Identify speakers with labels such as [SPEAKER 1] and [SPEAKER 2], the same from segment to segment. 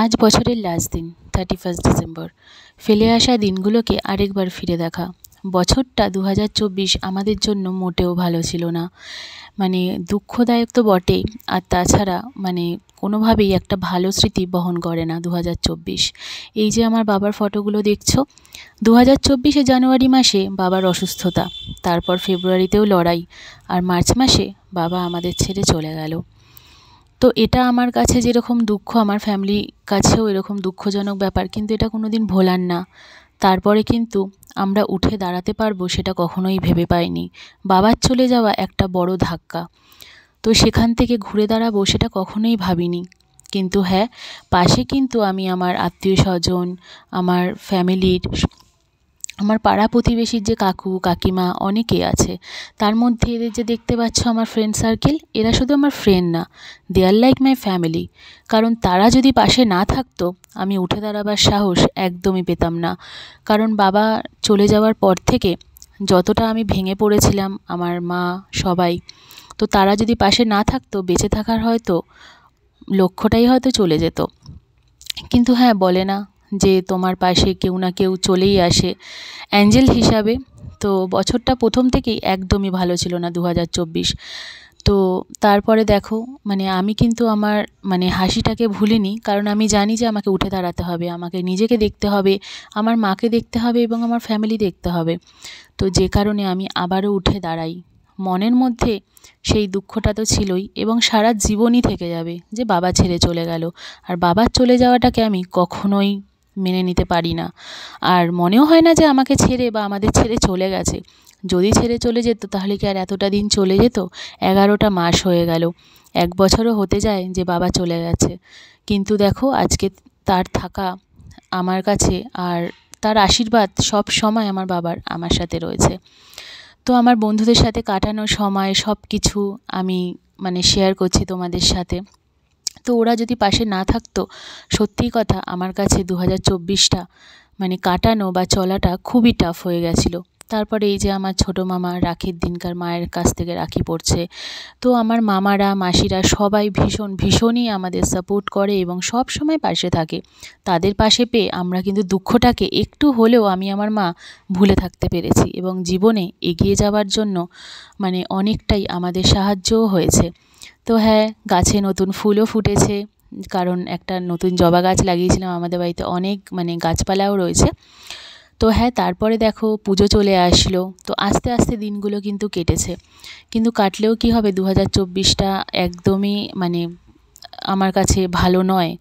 [SPEAKER 1] আজ বছরের লাস্ট দিন 31 ডিসেম্বর। ফেলে আসা দিনগুলোকে আরেকবার ফিরে দেখা। বছরটা 2024 আমাদের জন্য মোটেও ভালো ছিল না। মানে দুঃখদায়ক তো বটেই, আর তাছাড়া কোনোভাবেই একটা ভালো স্মৃতি বহন করে না 2024। এই যে আমার বাবার ফটোগুলো দেখছো, 2024 জানুয়ারি মাসে বাবার অসুস্থতা, তারপর ফেব্রুয়ারিতেও লড়াই, আর মার্চ মাসে বাবা আমাদের ছেড়ে চলে গেল। তো এটা আমার কাছে যেরকম দুঃখ, আমার ফ্যামিলির কাছেও এরকম দুঃখজনক ব্যাপার, কিন্তু এটা কোনো দিন ভোলার না। তারপরে কিন্তু আমরা উঠে দাঁড়াতে পারবো সেটা কখনোই ভেবে পাইনি। বাবার চলে যাওয়া একটা বড় ধাক্কা, তো সেখান থেকে ঘুরে দাঁড়াবো সেটা কখনোই ভাবিনি। কিন্তু হ্যাঁ, পাশে কিন্তু আমি আমার আত্মীয় স্বজন, আমার ফ্যামিলির, আমার পাড়া প্রতিবেশীর যে কাকু কাকিমা অনেকেই আছে। তার মধ্যে এদের যে দেখতে পাচ্ছ আমার ফ্রেন্ড সার্কেল, এরা শুধু আমার ফ্রেন্ড না, দে আর লাইক মাই ফ্যামিলি। কারণ তারা যদি পাশে না থাকতো, আমি উঠে দাঁড়াবার সাহস একদমই পেতাম না। কারণ বাবা চলে যাওয়ার পর থেকে যতটা আমি ভেঙে পড়েছিলাম, আমার মা সবাই, তো তারা যদি পাশে না থাকতো, বেঁচে থাকার হয়তো লক্ষ্যটাই হয়তো চলে যেত। কিন্তু হ্যাঁ, বলে না যে তোমার পাশে কেউ না কেউ চলেই আসে অ্যাঞ্জেল হিসাবে। তো বছরটা প্রথম থেকেই একদমই ভালো ছিল না 2024। তো তারপরে দেখো, আমি কিন্তু আমার হাসিটাকে ভুলিনি, কারণ আমি জানি যে আমাকে উঠে দাঁড়াতে হবে, আমাকে নিজেকে দেখতে হবে, আমার মাকে দেখতে হবে এবং আমার ফ্যামিলি দেখতে হবে। তো যে কারণে আমি আবারও উঠে দাঁড়াই। মনের মধ্যে সেই দুঃখটা তো ছিলই, এবং সারা জীবনই থেকে যাবে যে বাবা ছেড়ে চলে গেল। আর বাবার চলে যাওয়াটাকে আমি কখনোই মেনে নিতে পারি না। আর মনেও হয় না যে আমাকে ছেড়ে বা আমাদের ছেড়ে চলে গেছে। যদি ছেড়ে চলে যেত তাহলে কি আর এতটা দিন চলে যেত? 11টা মাস হয়ে গেল, 1 বছরও হতে যায় যে বাবা চলে গেছে। কিন্তু দেখো আজকে তার থাকা আমার কাছে, আর তার আশীর্বাদ সব সময় আমার বাবার আমার সাথে রয়েছে। তো আমার বন্ধুদের সাথে কাটানো সময় সব কিছু আমি শেয়ার করছি তোমাদের সাথে। তো ওরা যদি পাশে না থাকতো, সত্যিই কথা আমার কাছে 2024টা কাটানো বা চলাটা খুবই টাফ হয়ে গেছিলো। তারপরে এই যে আমার ছোটো মামা রাখির দিনকার মায়ের কাছ থেকে রাখি পড়ছে, তো আমার মামারা মাসিরা সবাই ভীষণই আমাদের সাপোর্ট করে এবং সব সময় পাশে থাকে। তাদের পাশে পেয়ে আমরা কিন্তু দুঃখটাকে একটু হলেও আমি আমার মা ভুলে থাকতে পেরেছি, এবং জীবনে এগিয়ে যাওয়ার জন্য অনেকটাই আমাদের সাহায্যও হয়েছে। তো হ্যাঁ, গাছে নতুন ফুলও ফুটেছে, কারণ একটা নতুন জবা গাছ লাগিয়েছিলাম আমাদের বাড়িতে, অনেক গাছপালাও রয়েছে। তো হ্যাঁ, তারপরে দেখো পুজো চলে আসলো। তো আস্তে আস্তে দিনগুলো কিন্তু কেটেছে, কিন্তু কাটলেও কি হবে, 2024টা একদমই আমার কাছে ভালো নয়।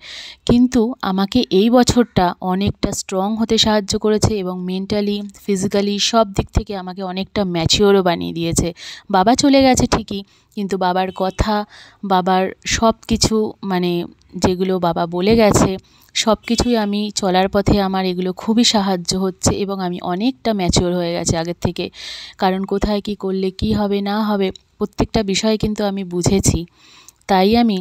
[SPEAKER 1] কিন্তু আমাকে এই বছরটা অনেকটা স্ট্রং হতে সাহায্য করেছে, এবং মেন্টালি ফিজিক্যালি সব দিক থেকে আমাকে অনেকটা ম্যাচিওরও বানিয়ে দিয়েছে। বাবা চলে গেছে ঠিকই, কিন্তু বাবার কথা, বাবার সব কিছু যেগুলো বাবা বলে গেছে সব কিছুই আমি চলার পথে আমার এগুলো খুবই সাহায্য হচ্ছে, এবং আমি অনেকটা ম্যাচিওর হয়ে গেছে আগের থেকে। কারণ কোথায় কী করলে কী হবে না হবে প্রত্যেকটা বিষয় কিন্তু আমি বুঝেছি। তাই আমি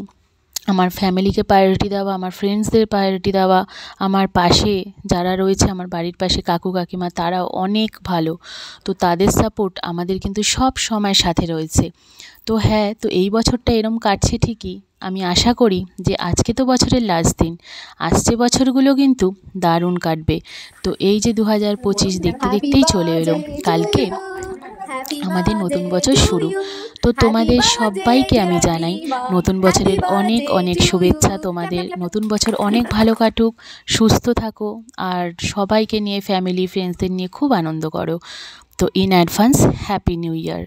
[SPEAKER 1] আমার ফ্যামিলিকে প্রায়োরিটি দেওয়া, আমার ফ্রেন্ডসদের প্রায়োরিটি দেওয়া, আমার পাশে যারা রয়েছে আমার বাড়ির পাশে কাকু কাকিমা, তারাও অনেক ভালো। তো তাদের সাপোর্ট আমাদের কিন্তু সব সময় সাথে রয়েছে। তো হ্যাঁ, তো এই বছরটা এরম কাটছে ঠিকই। আমি আশা করি যে আজকে তো বছরের লাস্ট দিন, আসছে বছরগুলো কিন্তু দারুণ কাটবে। তো এই যে 2025 দেখতে দেখতেই চলে এলো, কালকে আমাদের নতুন বছর শুরু। তো তোমাদের সবাইকে আমি জানাই নতুন বছরের অনেক অনেক শুভেচ্ছা। তোমাদের নতুন বছর অনেক ভালো কাটুক, সুস্থ থাকো, আর সবাইকে নিয়ে ফ্যামিলি ফ্রেন্ডসদের নিয়ে খুব আনন্দ করো। তো in advance happy new year.